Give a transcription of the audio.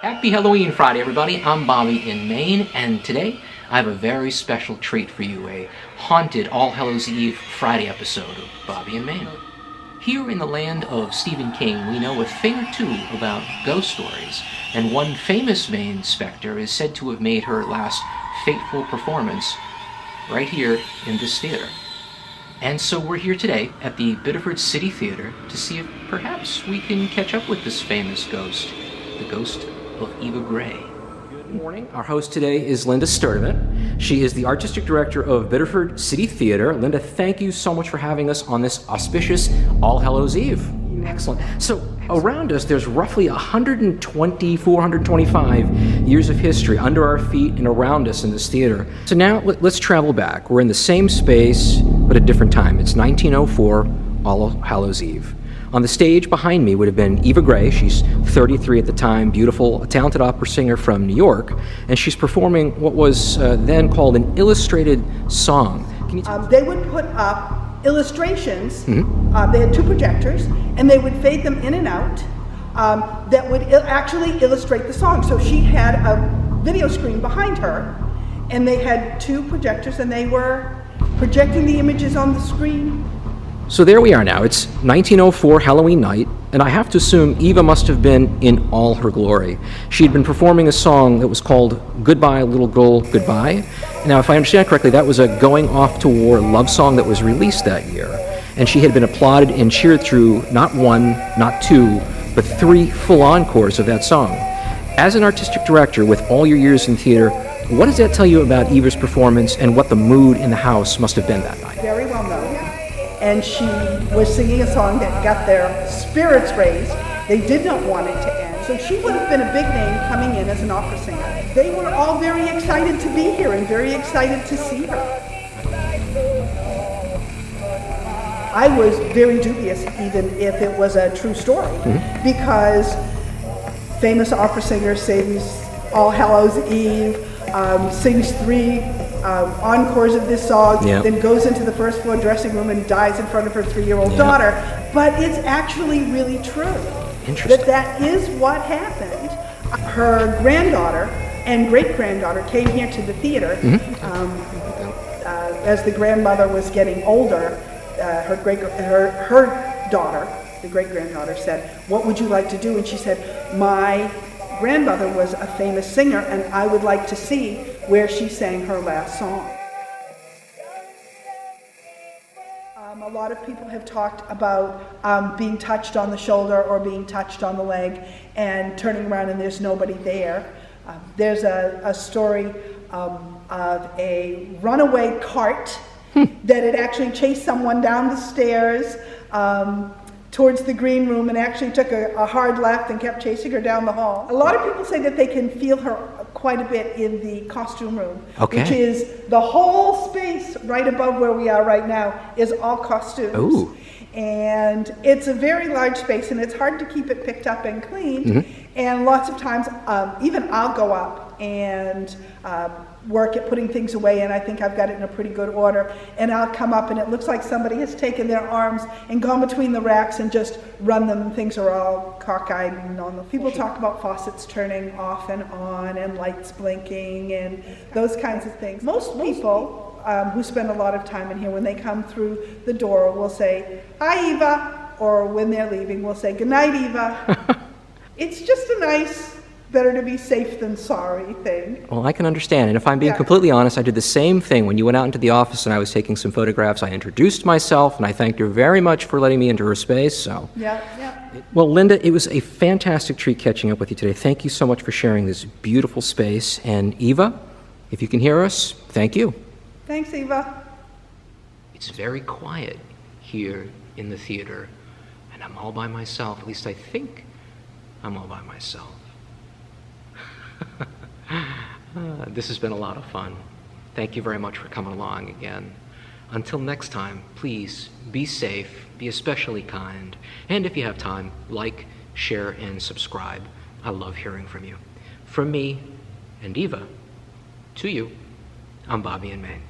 Happy Halloween Friday, everybody. I'm Bobby in Maine, and today I have a very special treat for you, a haunted All Hallows Eve Friday episode of Bobby in Maine. Here in the land of Stephen King, we know a thing or two about ghost stories, and one famous Maine specter is said to have made her last fateful performance right here in this theater. And so we're here today at the Biddeford City Theater to see if perhaps we can catch up with this famous ghost, the ghost of Eva Gray. Good morning. Our host today is Linda Sturdivant. She is the artistic director of Biddeford City Theater. Linda, thank you so much for having us on this auspicious All Hallows Eve. Excellent. So around us, there's roughly 425 years of history under our feet and around us in this theater. So now let's travel back. We're in the same space, but a different time. It's 1904, All Hallows Eve. On the stage behind me would have been Eva Gray. She's 33 at the time, beautiful, a talented opera singer from New York, and she's performing what was then called an illustrated song. Can you they would put up illustrations. They had two projectors, and they would fade them in and out that would actually illustrate the song. So she had a video screen behind her, and they had two projectors, and they were projecting the images on the screen. So there we are now. It's 1904 Halloween night, and I have to assume Eva must have been in all her glory. She had been performing a song that was called Goodbye, Little Girl, Goodbye. Now, if I understand correctly, that was a going off to war love song that was released that year. And she had been applauded and cheered through not one, not two, but three full encores of that song. As an artistic director with all your years in theater, what does that tell you about Eva's performance and what the mood in the house must have been that night? Very well known. And she was singing a song that got their spirits raised. They did not want it to end. So she would have been a big name coming in as an opera singer. They were all very excited to be here and very excited to see her. I was very dubious even if it was a true story, because famous opera singer sings All Hallows Eve, sings three encores of this song, then goes into the first floor dressing room and dies in front of her 3-year-old daughter. But it's actually really true that is what happened. Her granddaughter and great-granddaughter came here to the theater as the grandmother was getting older. Her daughter, the great-granddaughter, said, "What would you like to do?" And she said, "My grandmother was a famous singer, and I would like to see where she sang her last song." A lot of people have talked about being touched on the shoulder or being touched on the leg and turning around and there's nobody there. There's a story of a runaway cart that had actually chased someone down the stairs towards the green room and actually took a hard left and kept chasing her down the hall. A lot of people say that they can feel her quite a bit in the costume room, which is the whole space right above where we are right now is all costumes. Ooh. And it's a very large space and it's hard to keep it picked up and cleaned. And lots of times, even I'll go up and work at putting things away, and I think I've got it in a pretty good order, and I'll come up and it looks like somebody has taken their arms and gone between the racks and just run them, and things are all cockeyed and on the people talk about faucets turning off and on and lights blinking and those kinds of things. Most people who spend a lot of time in here, when they come through the door, will say, "Hi, Eva," or when they're leaving, will say, "Good night, Eva." It's just a nice, better to be safe than sorry thing. Well, I can understand. And if I'm being completely honest, I did the same thing. When you went out into the office and I was taking some photographs, I introduced myself and I thanked her very much for letting me into her space. So. Well, Linda, it was a fantastic treat catching up with you today. Thank you so much for sharing this beautiful space. And Eva, if you can hear us, thank you. Thanks, Eva. It's very quiet here in the theater, and I'm all by myself. At least I think I'm all by myself. This has been a lot of fun. Thank you very much for coming along again. Until next time, please be safe, be especially kind, and if you have time, like, share, and subscribe. I love hearing from you. From me and Eva, to you, I'm Bobby in Maine.